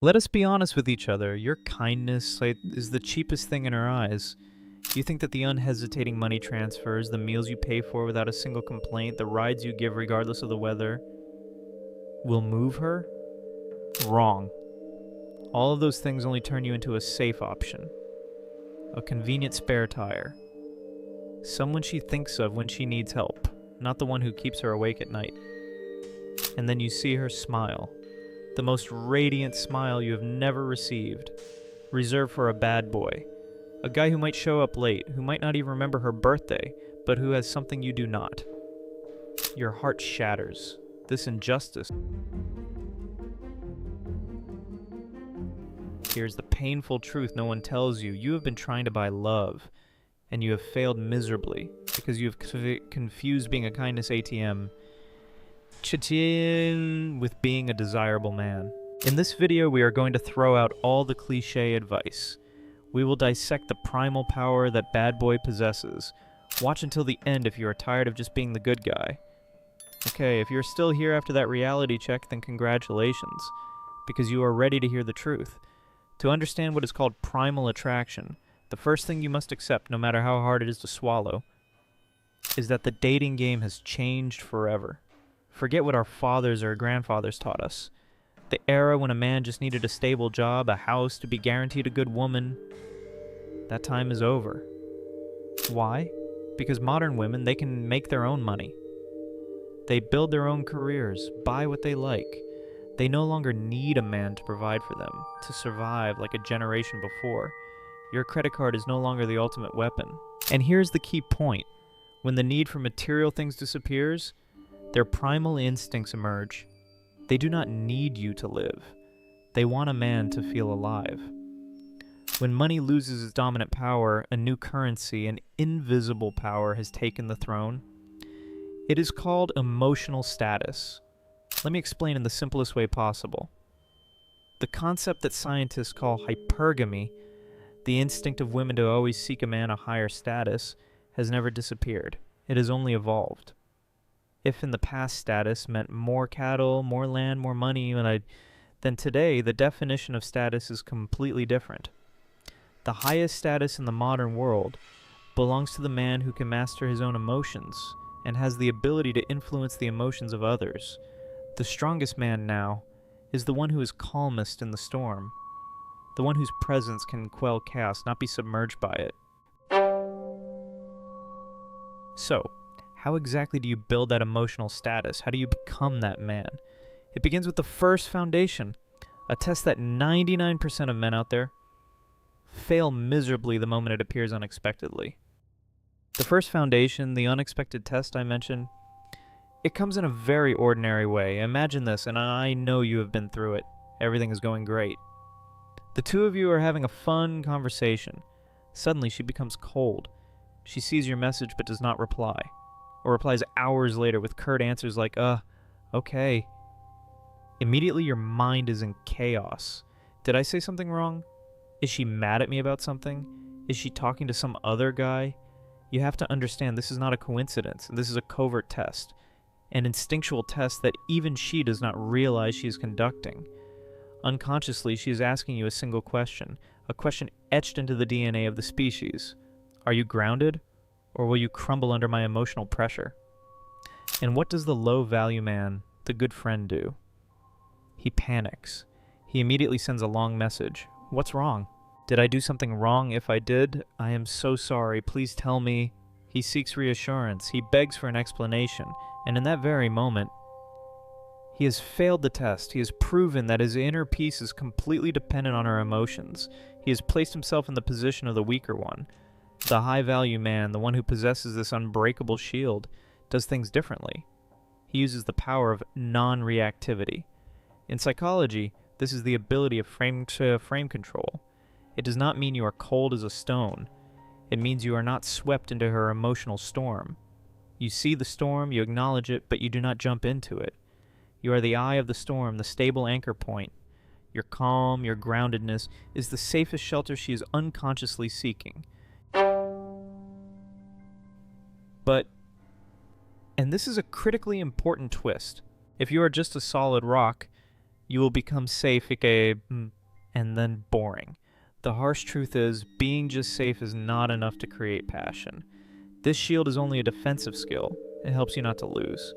Let us be honest with each other. Your kindness is the cheapest thing in her eyes. You think that the unhesitating money transfers, the meals you pay for without a single complaint, the rides you give regardless of the weather, will move her? Wrong. All of those things only turn you into a safe option. A convenient spare tire. Someone she thinks of when she needs help, not the one who keeps her awake at night. And then you see her smile. The most radiant smile you have never received. Reserved for a bad boy. A guy who might show up late, who might not even remember her birthday, but who has something you do not. Your heart shatters. This injustice. Here's the painful truth no one tells you. You have been trying to buy love, and you have failed miserably because you have confused being a kindness ATM with being a desirable man. In this video, we are going to throw out all the cliche advice. We will dissect the primal power that bad boy possesses. Watch until the end if you are tired of just being the good guy. Okay, if you're still here after that reality check, then congratulations, because you are ready to hear the truth. To understand what is called primal attraction, the first thing you must accept, no matter how hard it is to swallow, is that the dating game has changed forever. Forget what our fathers or grandfathers taught us. The era when a man just needed a stable job, a house, to be guaranteed a good woman, that time is over. Why? Because modern women, they can make their own money. They build their own careers, buy what they like. They no longer need a man to provide for them, to survive like a generation before. Your credit card is no longer the ultimate weapon. And here's the key point. When the need for material things disappears, their primal instincts emerge. They do not need you to live. They want a man to feel alive. When money loses its dominant power, a new currency, an invisible power, has taken the throne. It is called emotional status. Let me explain in the simplest way possible. The concept that scientists call hypergamy, the instinct of women to always seek a man of higher status, has never disappeared. It has only evolved. If in the past status meant more cattle, more land, more money, then today the definition of status is completely different. The highest status in the modern world belongs to the man who can master his own emotions and has the ability to influence the emotions of others. The strongest man now is the one who is calmest in the storm, the one whose presence can quell chaos, not be submerged by it. So, how exactly do you build that emotional status? How do you become that man? It begins with the first foundation, a test that 99% of men out there fail miserably the moment it appears unexpectedly. The first foundation, the unexpected test I mentioned, it comes in a very ordinary way. Imagine this, and I know you have been through it. Everything is going great. The two of you are having a fun conversation. Suddenly she becomes cold. She sees your message but does not reply, or replies hours later with curt answers like, okay. Immediately your mind is in chaos. Did I say something wrong? Is she mad at me about something? Is she talking to some other guy? You have to understand this is not a coincidence. This is a covert test, an instinctual test that even she does not realize she is conducting. Unconsciously, she is asking you a single question, a question etched into the DNA of the species. Are you grounded, or will you crumble under my emotional pressure? And what does the low-value man, the good friend, do? He panics. He immediately sends a long message. What's wrong? Did I do something wrong? If I did, I am so sorry. Please tell me. He seeks reassurance. He begs for an explanation. And in that very moment, he has failed the test. He has proven that his inner peace is completely dependent on her emotions. He has placed himself in the position of the weaker one. The high-value man, the one who possesses this unbreakable shield, does things differently. He uses the power of non-reactivity. In psychology, this is the ability of frame control. It does not mean you are cold as a stone. It means you are not swept into her emotional storm. You see the storm, you acknowledge it, but you do not jump into it. You are the eye of the storm, the stable anchor point. Your calm, your groundedness is the safest shelter she is unconsciously seeking. But, and this is a critically important twist, if you are just a solid rock, You will become safe, aka, and then boring. The harsh truth is, being just safe is not enough to create passion. This shield is only a defensive skill. It helps you not to lose.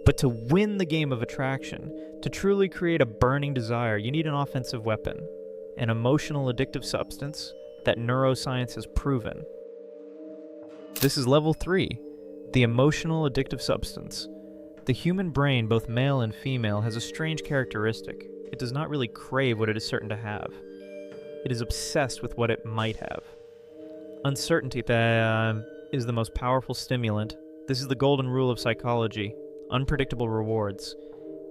But to win the game of attraction, to truly create a burning desire, you need an offensive weapon, an emotional addictive substance that neuroscience has proven. This is level 3, the emotional addictive substance. The human brain, both male and female, has a strange characteristic. It does not really crave what it is certain to have. It is obsessed with what it might have. Uncertainty is the most powerful stimulant. This is the golden rule of psychology. Unpredictable rewards.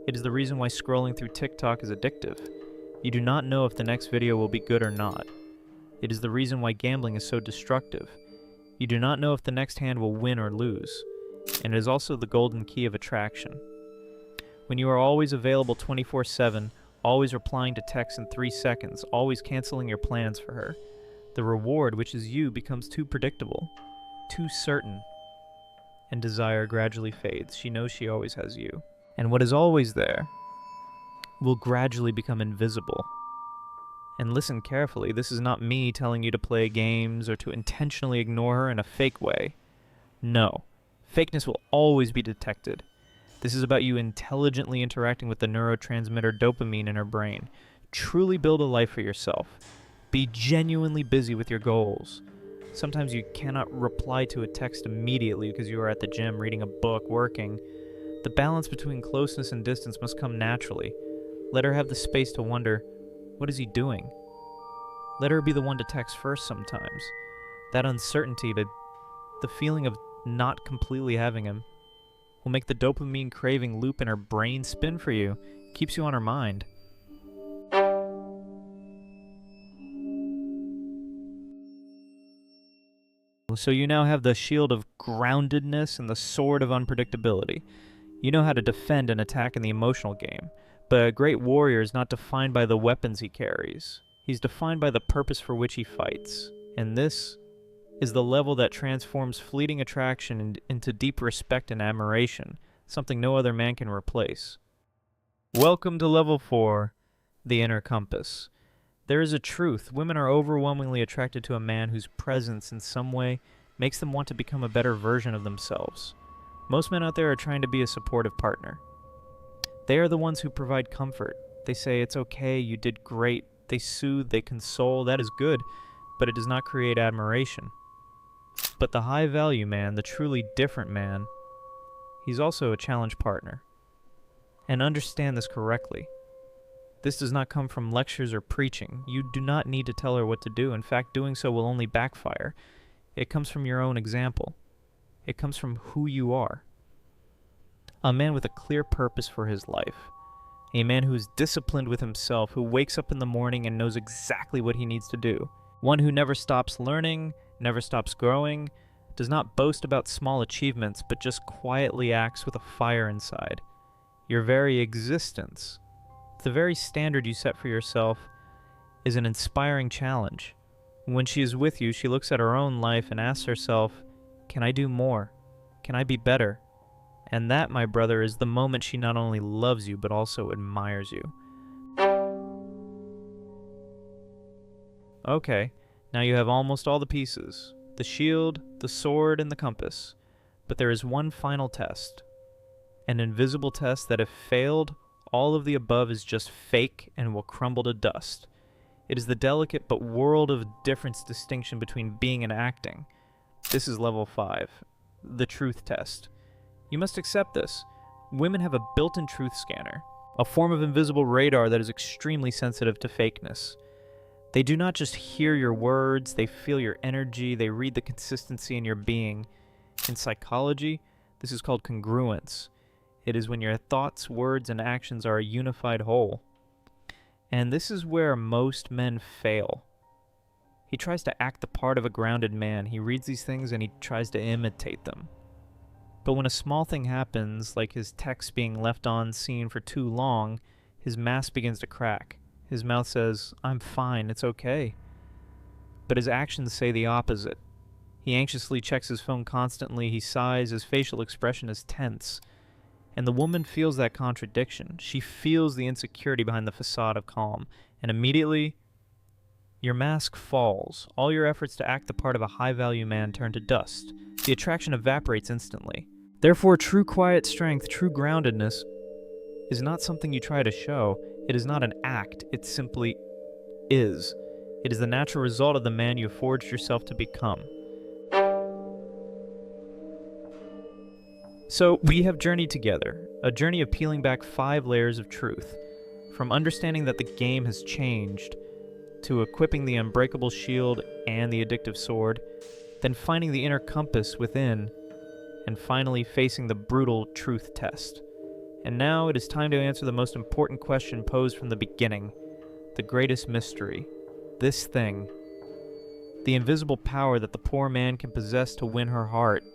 It is the reason why scrolling through TikTok is addictive. You do not know if the next video will be good or not. It is the reason why gambling is so destructive. You do not know if the next hand will win or lose. And it is also the golden key of attraction. When you are always available 24/7, always replying to texts in 3 seconds, always canceling your plans for her, the reward, which is you, becomes too predictable, too certain, and desire gradually fades. She knows she always has you. And what is always there will gradually become invisible. And listen carefully, this is not me telling you to play games or to intentionally ignore her in a fake way. No, fakeness will always be detected. This is about you intelligently interacting with the neurotransmitter dopamine in her brain. Truly build a life for yourself. Be genuinely busy with your goals. Sometimes you cannot reply to a text immediately because you are at the gym, reading a book, working. The balance between closeness and distance must come naturally. Let her have the space to wonder, what is he doing? Let her be the one to text first sometimes. That uncertainty, the feeling of not completely having him, will make the dopamine craving loop in her brain spin for you, keeps you on her mind. So you now have the shield of groundedness and the sword of unpredictability. You know how to defend and attack in the emotional game, but a great warrior is not defined by the weapons he carries. He's defined by the purpose for which he fights. And this is the level that transforms fleeting attraction into deep respect and admiration, something no other man can replace. Welcome to level 4, the inner compass. There is a truth. Women are overwhelmingly attracted to a man whose presence in some way makes them want to become a better version of themselves. Most men out there are trying to be a supportive partner. They are the ones who provide comfort. They say, it's okay, you did great. They soothe, they console, that is good, but it does not create admiration. But the high-value man, the truly different man, he's also a challenge partner. And understand this correctly. This does not come from lectures or preaching. You do not need to tell her what to do. In fact, doing so will only backfire. It comes from your own example. It comes from who you are. A man with a clear purpose for his life. A man who is disciplined with himself, who wakes up in the morning and knows exactly what he needs to do. One who never stops learning, never stops growing, does not boast about small achievements, but just quietly acts with a fire inside. Your very existence, the very standard you set for yourself, is an inspiring challenge. When she is with you, she looks at her own life and asks herself, can I do more? Can I be better? And that, my brother, is the moment she not only loves you, but also admires you. Okay, now you have almost all the pieces. The shield, the sword, and the compass. But there is one final test. An invisible test that if failed, all of the above is just fake and will crumble to dust. It is the delicate but world of difference distinction between being and acting. This is level 5, the truth test. You must accept this. Women have a built-in truth scanner, a form of invisible radar that is extremely sensitive to fakeness. They do not just hear your words, they feel your energy, they read the consistency in your being. In psychology, this is called congruence. It is when your thoughts, words, and actions are a unified whole. And this is where most men fail. He tries to act the part of a grounded man. He reads these things and he tries to imitate them. But when a small thing happens, like his text being left on seen for too long, his mask begins to crack. His mouth says, I'm fine, it's okay. But his actions say the opposite. He anxiously checks his phone constantly, he sighs, his facial expression is tense. And the woman feels that contradiction. She feels the insecurity behind the facade of calm. And immediately, your mask falls. All your efforts to act the part of a high-value man turn to dust. The attraction evaporates instantly. Therefore, true quiet strength, true groundedness, is not something you try to show. It is not an act. It simply is. It is the natural result of the man you have forged yourself to become. So, we have journeyed together, a journey of peeling back 5 layers of truth, from understanding that the game has changed, to equipping the unbreakable shield and the addictive sword, then finding the inner compass within, and finally facing the brutal truth test. And now it is time to answer the most important question posed from the beginning, the greatest mystery, this thing, the invisible power that the poor man can possess to win her heart.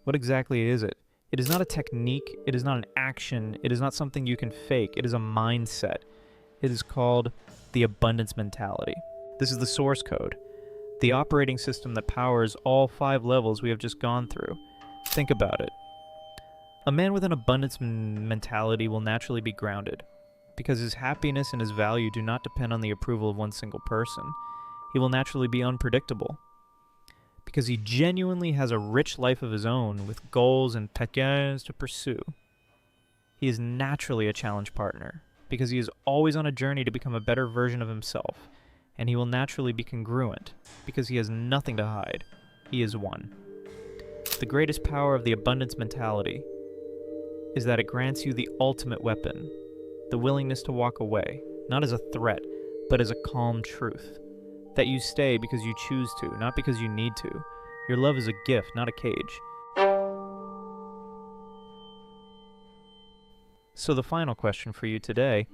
What exactly is it? It is not a technique, it is not an action, it is not something you can fake, it is a mindset. It is called the abundance mentality. This is the source code, the operating system that powers all 5 levels we have just gone through. Think about it. A man with an abundance mentality will naturally be grounded, because his happiness and his value do not depend on the approval of one single person. He will naturally be unpredictable, because he genuinely has a rich life of his own with goals and pécages to pursue. He is naturally a challenge partner, because he is always on a journey to become a better version of himself, and he will naturally be congruent, because he has nothing to hide. He is one. The greatest power of the abundance mentality is that it grants you the ultimate weapon, the willingness to walk away, not as a threat, but as a calm truth. That you stay because you choose to, not because you need to. Your love is a gift, not a cage. So the final question for you today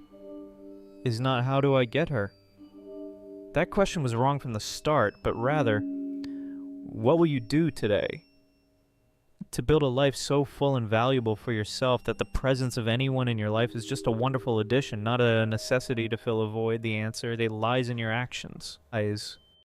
is not how do I get her? That question was wrong from the start, but rather, what will you do today to build a life so full and valuable for yourself that the presence of anyone in your life is just a wonderful addition, not a necessity to fill a void? The answer, they lies in your actions. Lies